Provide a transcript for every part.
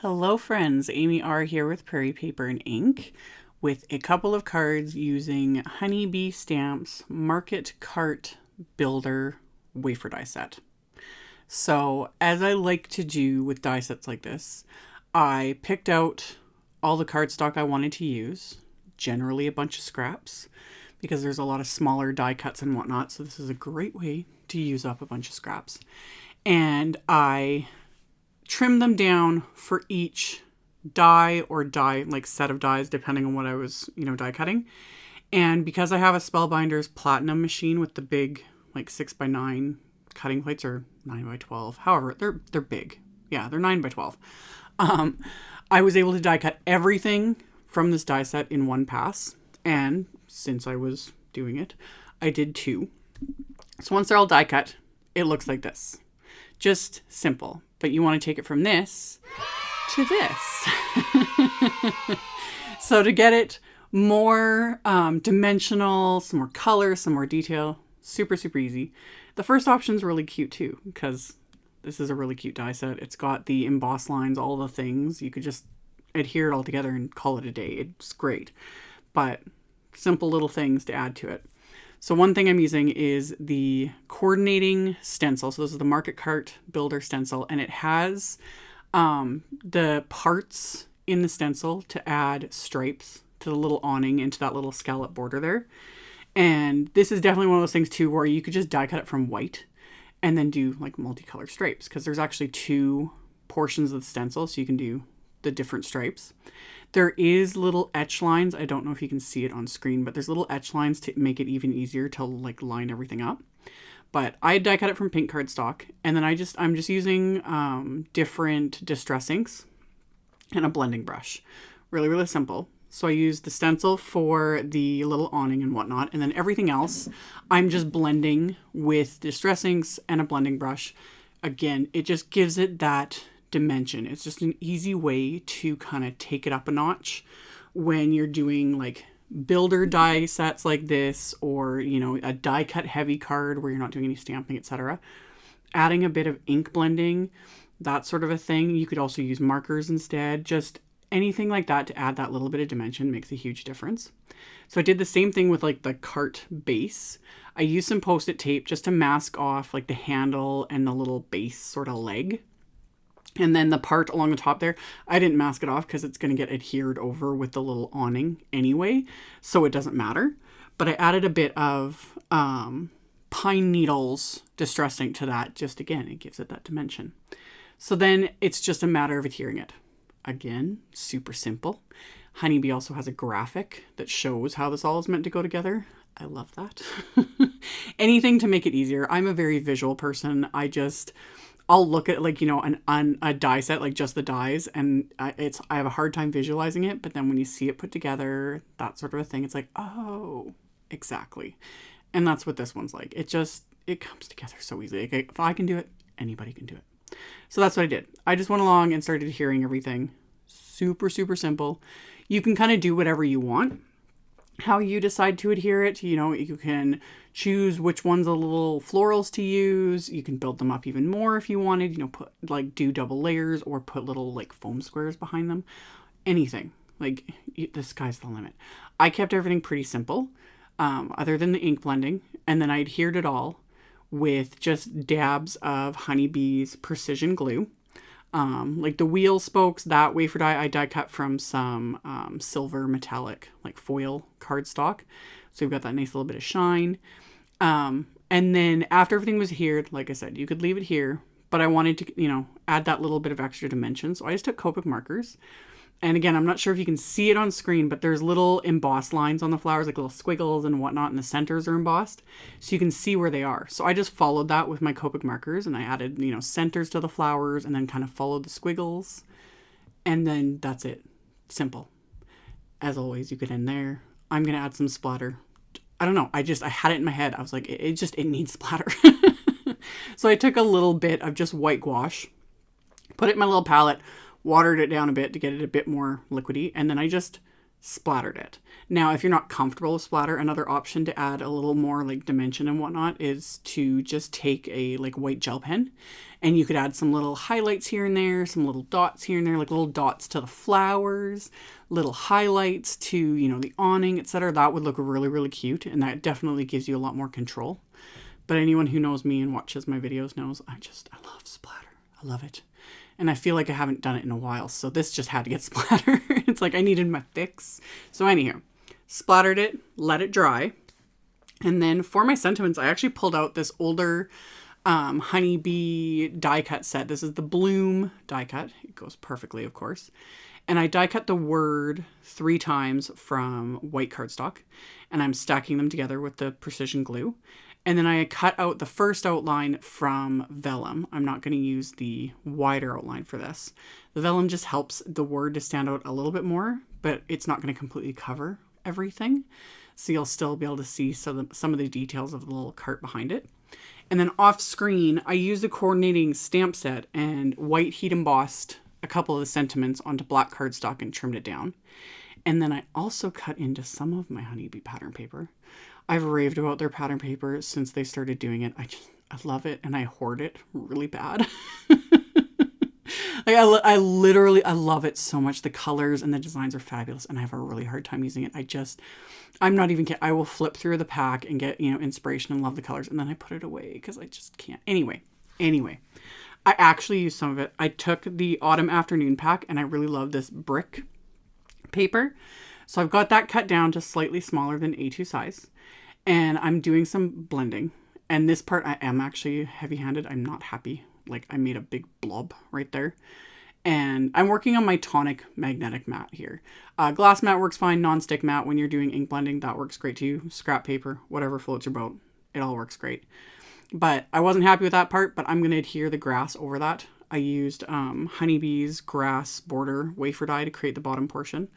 Hello friends, AmyR here with Prairie Paper and Ink with a couple of cards using Honeybee Stamps Market Cart Builder wafer die set. So as I like to do with die sets like this, I picked out all the cardstock I wanted to use, generally a bunch of scraps, because there's a lot of smaller die cuts and whatnot, so this is a great way to use up a bunch of scraps. And I trim them down for each die or die, like set of dies, depending on what I was, die cutting. And because I have a Spellbinders Platinum machine with the big, like 6x9 cutting plates, or 9x12, however, they're big. Yeah, they're 9x12. I was able to die cut everything from this die set in one pass. And since I was doing it, I did two. So once they're all die cut, it looks like this. Just simple. But you want to take it from this to this. So to get it more dimensional, some more color, some more detail, super, super easy. The first option is really cute too, because this is a really cute die set. It's got the emboss lines, all the things. You could just adhere it all together and call it a day. It's great. But simple little things to add to it. So one thing I'm using is the coordinating stencil. So this is the Market Cart Builder stencil, and it has the parts in the stencil to add stripes to the little awning into that little scallop border there. And this is definitely one of those things too where you could just die cut it from white and then do like multicolored stripes, because there's actually two portions of the stencil, so you can do the different stripes. There is little etch lines. I don't know if you can see it on screen, but there's little etch lines to make it even easier to like line everything up. But I die cut it from pink cardstock, and then I'm just using different distress inks and a blending brush. Really, really simple. So I use the stencil for the little awning and whatnot, and then everything else I'm just blending with distress inks and a blending brush. Again, it just gives it that dimension. It's just an easy way to kind of take it up a notch when you're doing like builder die sets like this, or a die cut heavy card where you're not doing any stamping, etc. Adding a bit of ink blending, that sort of a thing. You could also use markers instead. Just anything like that to add that little bit of dimension makes a huge difference. So I did the same thing with like the cart base. I used some post-it tape just to mask off like the handle and the little base sort of leg. And then the part along the top there, I didn't mask it off because it's going to get adhered over with the little awning anyway, so it doesn't matter. But I added a bit of pine needles distress ink to that. Just again, it gives it that dimension. So then it's just a matter of adhering it. Again, super simple. Honeybee also has a graphic that shows how this all is meant to go together. I love that. Anything to make it easier. I'm a very visual person. I'll look at like, a die set, like just the dies, and I have a hard time visualizing it. But then when you see it put together, that sort of a thing, it's like, oh, exactly. And that's what this one's like. It comes together so easily. Like, if I can do it, anybody can do it. So that's what I did. I just went along and started adhering everything. Super, super simple. You can kind of do whatever you want. How you decide to adhere it, you can choose which ones are little florals to use. You can build them up even more if you wanted, do double layers or put little like foam squares behind them. Anything. Like, the sky's the limit. I kept everything pretty simple, other than the ink blending, and then I adhered it all with just dabs of Honeybee's precision glue. Like the wheel spokes, that wafer die I die cut from some silver metallic like foil cardstock. So you've got that nice little bit of shine. And then after everything was adhered, like I said, you could leave it here, but I wanted to, add that little bit of extra dimension. So I just took Copic markers. And again, I'm not sure if you can see it on screen, but there's little embossed lines on the flowers, like little squiggles and whatnot, and the centers are embossed. So you can see where they are. So I just followed that with my Copic markers, and I added, centers to the flowers, and then kind of followed the squiggles. And then that's it. Simple. As always, you could end there. I'm going to add some splatter. I don't know. I had it in my head. I was like, it needs splatter. So I took a little bit of just white gouache, put it in my little palette, watered it down a bit to get it a bit more liquidy, and then I just splattered it. Now, if you're not comfortable with splatter, another option to add a little more like dimension and whatnot is to just take a like white gel pen, and you could add some little highlights here and there, some little dots here and there, like little dots to the flowers, little highlights to, you know, the awning, etc. That would look really, really cute, and that definitely gives you a lot more control. But anyone who knows me and watches my videos knows I love splatter. I love it. And I feel like I haven't done it in a while, so this just had to get splattered. It's like I needed my fix. So anyhow, splattered it, let it dry. And then for my sentiments, I actually pulled out this older honeybee die cut set. This is the Bloom die cut. It goes perfectly, of course. And I die cut the word 3 times from white cardstock, and I'm stacking them together with the precision glue. And then I cut out the first outline from vellum. I'm not going to use the wider outline for this. The vellum just helps the word to stand out a little bit more, but it's not going to completely cover everything. So you'll still be able to see some of the details of the little cart behind it. And then off screen, I used a coordinating stamp set and white heat embossed a couple of the sentiments onto black cardstock and trimmed it down. And then I also cut into some of my honeybee pattern paper. I've raved about their pattern paper since they started doing it. I love it, and I hoard it really bad. Like I love it so much. The colors and the designs are fabulous, and I have a really hard time using it. I'm not even kidding. I will flip through the pack and get, you know, inspiration and love the colors, and then I put it away because I just can't. Anyway, I actually used some of it. I took the Autumn Afternoon pack, and I really love this brick paper. So I've got that cut down to slightly smaller than A2 size. And I'm doing some blending. And this part, I am actually heavy-handed. I'm not happy. Like, I made a big blob right there. And I'm working on my Tonic magnetic mat here. Glass mat works fine. Non-stick mat, when you're doing ink blending, that works great too. Scrap paper, whatever floats your boat. It all works great. But I wasn't happy with that part, but I'm going to adhere the grass over that. I used Honeybee's grass border wafer die to create the bottom portion,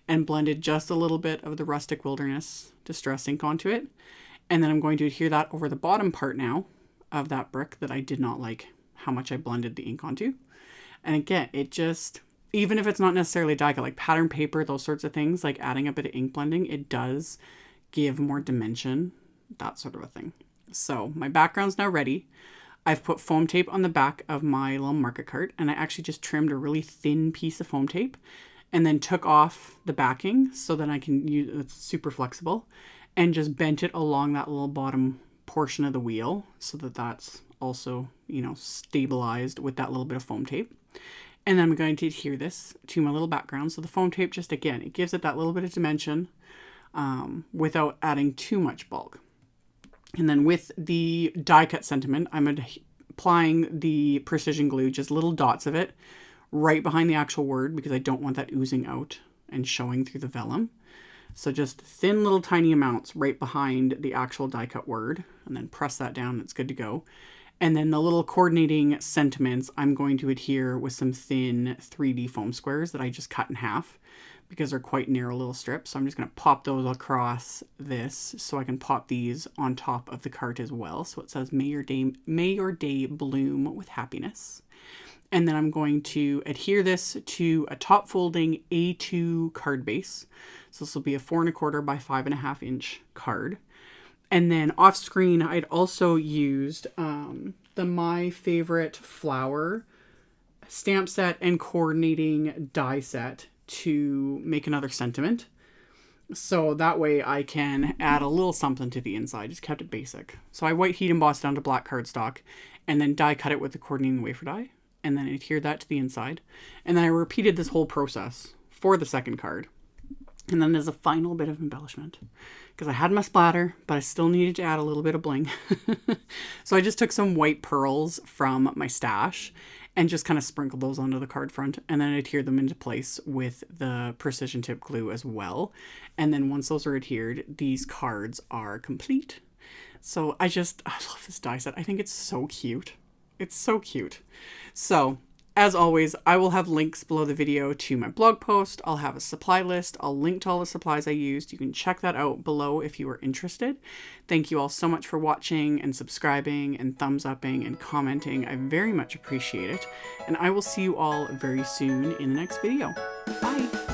and blended just a little bit of the Rustic Wilderness Distress ink onto it. And then I'm going to adhere that over the bottom part now of that brick that I did not like how much I blended the ink onto. And again, it just, even if it's not necessarily die cut, like pattern paper, those sorts of things, like adding a bit of ink blending, it does give more dimension, that sort of a thing. So my background's now ready. I've put foam tape on the back of my little market cart, and I actually just trimmed a really thin piece of foam tape and then took off the backing so that I can use it's super flexible, and just bent it along that little bottom portion of the wheel so that that's also, you know, stabilized with that little bit of foam tape. And then I'm going to adhere this to my little background. So the foam tape, just again, it gives it that little bit of dimension without adding too much bulk. And then with the die cut sentiment, I'm applying the precision glue, just little dots of it, right behind the actual word, because I don't want that oozing out and showing through the vellum. So just thin little tiny amounts right behind the actual die cut word, and then press that down, it's good to go. And then the little coordinating sentiments, I'm going to adhere with some thin 3D foam squares that I just cut in half because they're quite narrow little strips. So I'm just going to pop those across this so I can pop these on top of the cart as well. So it says, may your day bloom with happiness. And then I'm going to adhere this to a top folding A2 card base. So this will be a 4 1/4 by 5.5 inch card. And then off screen, I'd also used the My Favorite Flower stamp set and coordinating die set to make another sentiment. So that way I can add a little something to the inside. Just kept it basic. So I white heat embossed down to black cardstock and then die cut it with the coordinating wafer die, and then adhere that to the inside. And then I repeated this whole process for the second card. And then there's a final bit of embellishment because I had my splatter, but I still needed to add a little bit of bling. So I just took some white pearls from my stash and just kind of sprinkled those onto the card front, and then adhered them into place with the precision tip glue as well. And then once those are adhered, these cards are complete. So I love this die set. I think it's so cute. It's so cute. So as always, I will have links below the video to my blog post. I'll have a supply list. I'll link to all the supplies I used. You can check that out below if you are interested. Thank you all so much for watching and subscribing and thumbs upping and commenting. I very much appreciate it. And I will see you all very soon in the next video. Bye.